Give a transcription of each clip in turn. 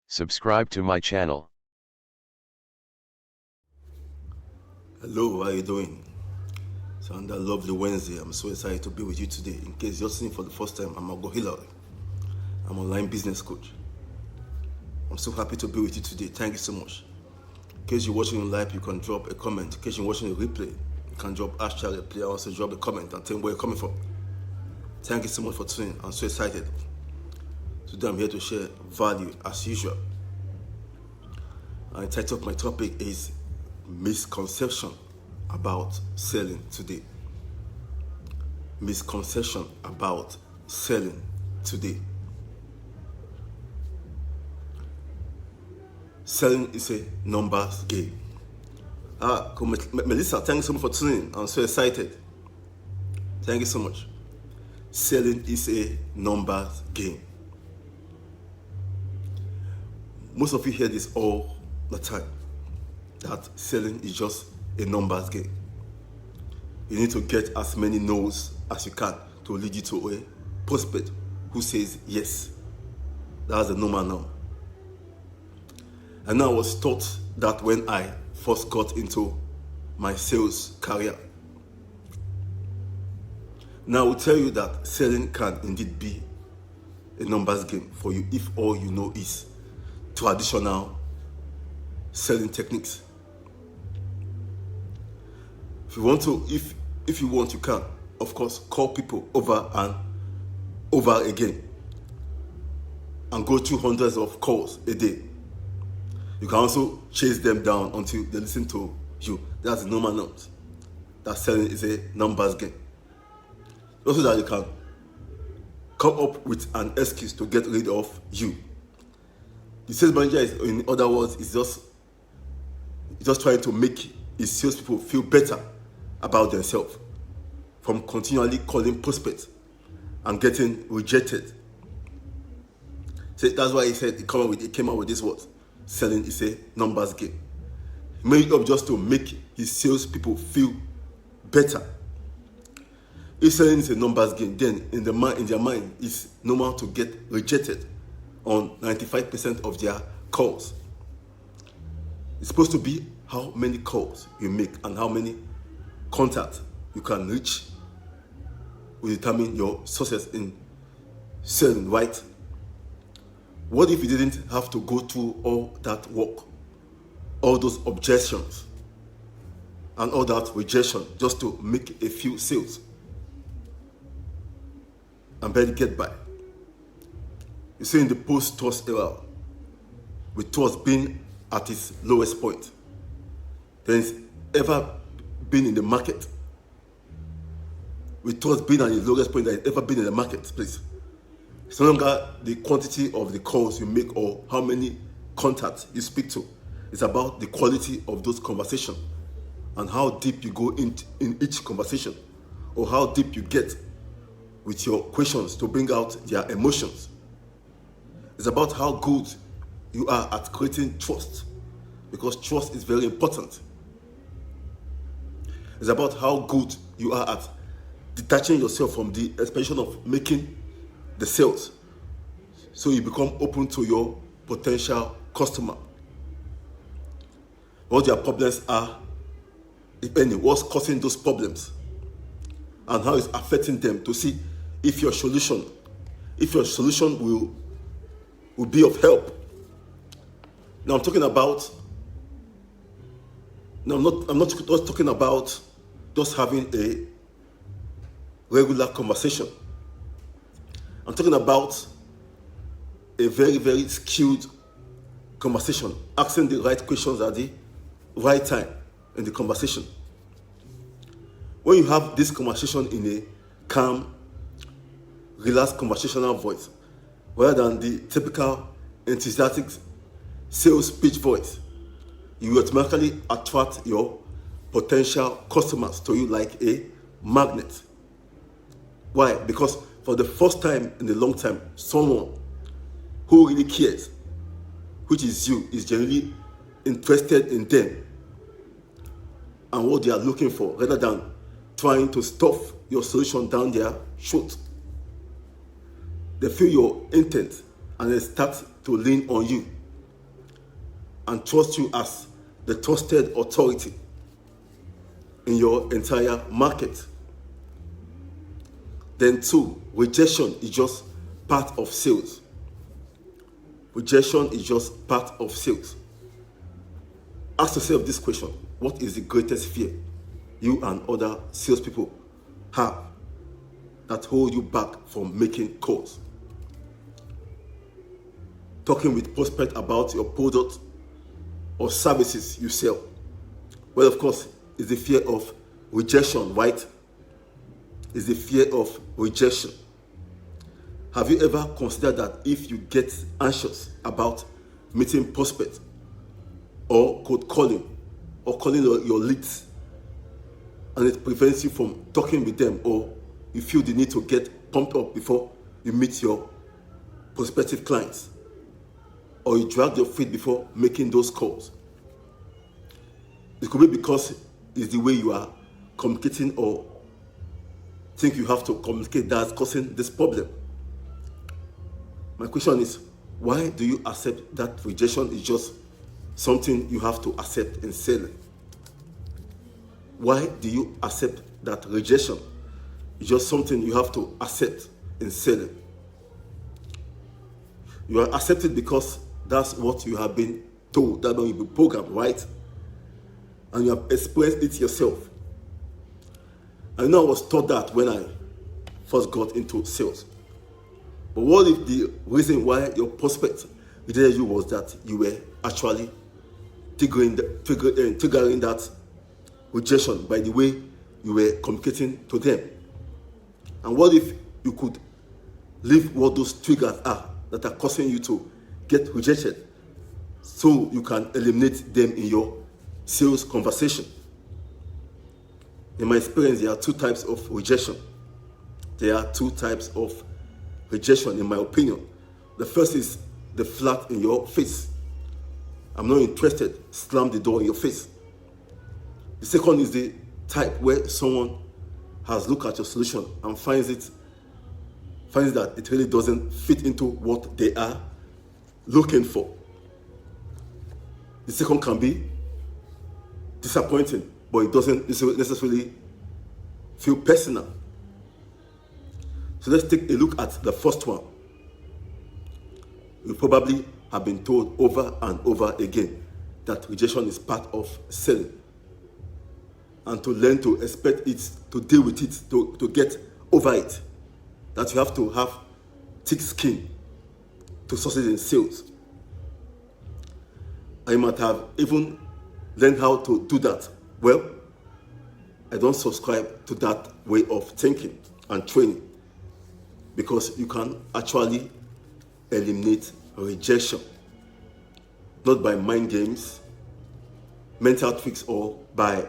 Subscribe to my channel. Hello, how are you doing? So on that lovely Wednesday, I'm so excited to be with you today. In case you're listening for the first time, I'm Ago Hillary. I'm an online business coach. I'm so happy to be with you today. Thank you so much. In case you're watching in live, you can drop a comment. In case you're watching a replay, you can drop hashtag replay. Also drop a comment and tell me where you're coming from. Thank you so much for tuning in. I'm so excited. Today I'm here to share value as usual. And the title of my topic is Misconception about selling today. Misconception about selling today. Selling is a numbers game. Melissa, thank you so much for tuning in. I'm so excited. Thank you so much. Selling is a numbers game. Most of you hear this all the time, that selling is just a numbers game. You need to get as many no's as you can to lead you to a prospect who says yes. That's the normal now. And I was taught that when I first got into my sales career. Now I will tell you that selling can indeed be a numbers game for you if all you know is traditional selling techniques. If you want, you can, of course, call people over and over again and go through hundreds of calls a day. You can also chase them down until they listen to you. That's the normal numbers. That selling is a numbers game. Also that you can come up with an excuse to get rid of you. The sales manager is, in other words, is just trying to make his salespeople feel better about themselves from continually calling prospects and getting rejected. So that's why he said he came out with this word. Selling is a numbers game. He made it up just to make his salespeople feel better. If selling is a numbers game, then in their mind, it's normal to get rejected on 95% of their calls. It's supposed to be how many calls you make and how many contacts you can reach will determine your success in selling, right? What if you didn't have to go through all that work, all those objections, and all that rejection just to make a few sales and barely get by? You see, in the post-trust era, with trust being at its lowest point than it's ever been in the market, with trust being at its lowest point that it's ever been in the market, please. It's no longer the quantity of the calls you make or how many contacts you speak to. It's about the quality of those conversations and how deep you go in each conversation, or how deep you get with your questions to bring out their emotions. It's about how good you are at creating trust, because trust is very important. It's about how good you are at detaching yourself from the expectation of making the sales, so you become open to your potential customer. What their problems are, if any, what's causing those problems, and how it's affecting them, to see if your solution will be of help. Now I'm not just talking about just having a regular conversation. I'm talking about a very, very skilled conversation, asking the right questions at the right time in the conversation. When you have this conversation in a calm, relaxed conversational voice, rather than the typical enthusiastic sales pitch voice, you automatically attract your potential customers to you like a magnet. Why? Because for the first time in a long time, someone who really cares, which is you, is genuinely interested in them and what they are looking for, rather than trying to stuff your solution down their throat. They feel your intent and they start to lean on you and trust you as the trusted authority in your entire market. Then 2, rejection is just part of sales. Rejection is just part of sales. Ask yourself this question: what is the greatest fear you and other salespeople have that hold you back from making calls? Talking with prospects about your product or services you sell. Well, of course, it's the fear of rejection, right? It's the fear of rejection. Have you ever considered that if you get anxious about meeting prospects or cold calling or calling your leads, and it prevents you from talking with them, or you feel the need to get pumped up before you meet your prospective clients, or you drag your feet before making those calls? It could be because it's the way you are communicating or think you have to communicate that's causing this problem. My question is, why do you accept that rejection is just something you have to accept in selling? Why do you accept that rejection is just something you have to accept in selling? You are accepted because that's what you have been told, that's when you've been programmed, right? And you have experienced it yourself. I know I was taught that when I first got into sales. But what if the reason why your prospect rejected you was that you were actually triggering that rejection by the way you were communicating to them? And what if you could leave what those triggers are that are causing you to get rejected, so you can eliminate them in your sales conversation? In my experience, there are 2 types of rejection. There are 2 types of rejection, in my opinion. The first is the flat in your face. I'm not interested, slam the door in your face. The second is the type where someone has looked at your solution and finds that it really doesn't fit into what they are looking for. The second can be disappointing, but it doesn't necessarily feel personal. So let's take a look at the first one. You probably have been told over and over again that rejection is part of selling, and to learn to expect it, to deal with it, to get over it, that you have to have thick skin to succeed in sales. I might have even learned how to do that. Well, I don't subscribe to that way of thinking and training, because you can actually eliminate rejection, not by mind games, mental tricks, or by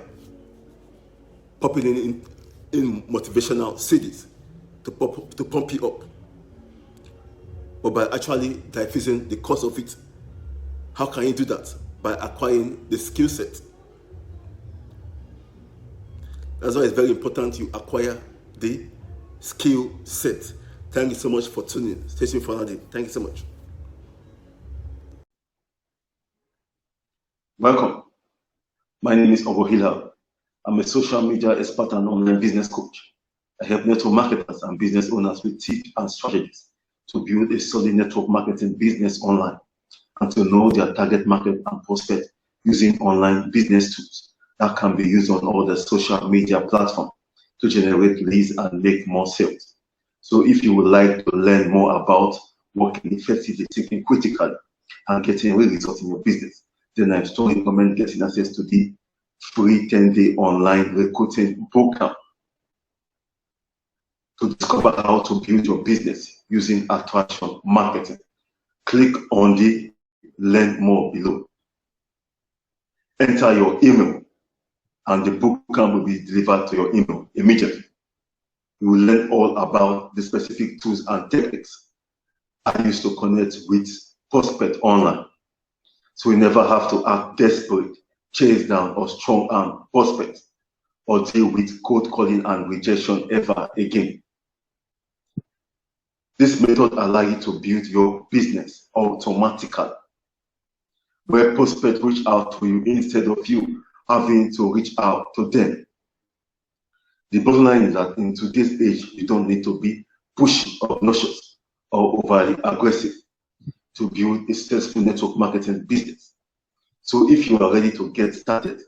popping in motivational CDs to pump you up, but by actually diffusing the cause of it. How can you do that? By acquiring the skill set. That's why it's very important you acquire the skill set. Thank you so much for tuning in. Stay tuned for another day. Thank you so much. Welcome. My name is Ogohila. I'm a social media expert and online business coach. I help network marketers and business owners with tips and strategies to build a solid network marketing business online, and to know their target market and prospect using online business tools that can be used on all the social media platforms to generate leads and make more sales. So if you would like to learn more about working effectively, thinking critically, and getting real results in your business, then I strongly recommend getting access to the free 10-day online recruiting program to discover how to build your business using attraction marketing. Click on the Learn More below. Enter your email, and the program will be delivered to your email immediately. You will learn all about the specific tools and techniques I use to connect with prospects online, so you never have to act desperate, chase down or strong arm prospects, or deal with cold calling and rejection ever again. This method allows you to build your business automatically where prospects reach out to you instead of you having to reach out to them. The bottom line is that in today's age, you don't need to be pushy, obnoxious, or overly aggressive to build a successful network marketing business. So if you are ready to get started,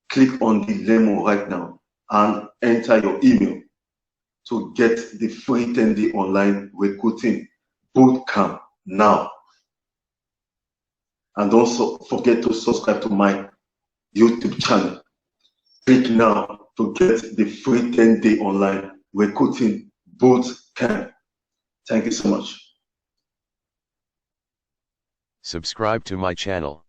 click on the lemon right now and enter your email to get the free 10-day online recruiting bootcamp now. And don't forget to subscribe to my YouTube channel. Click now to get the free 10-day online recruiting bootcamp. Thank you so much. Subscribe to my channel.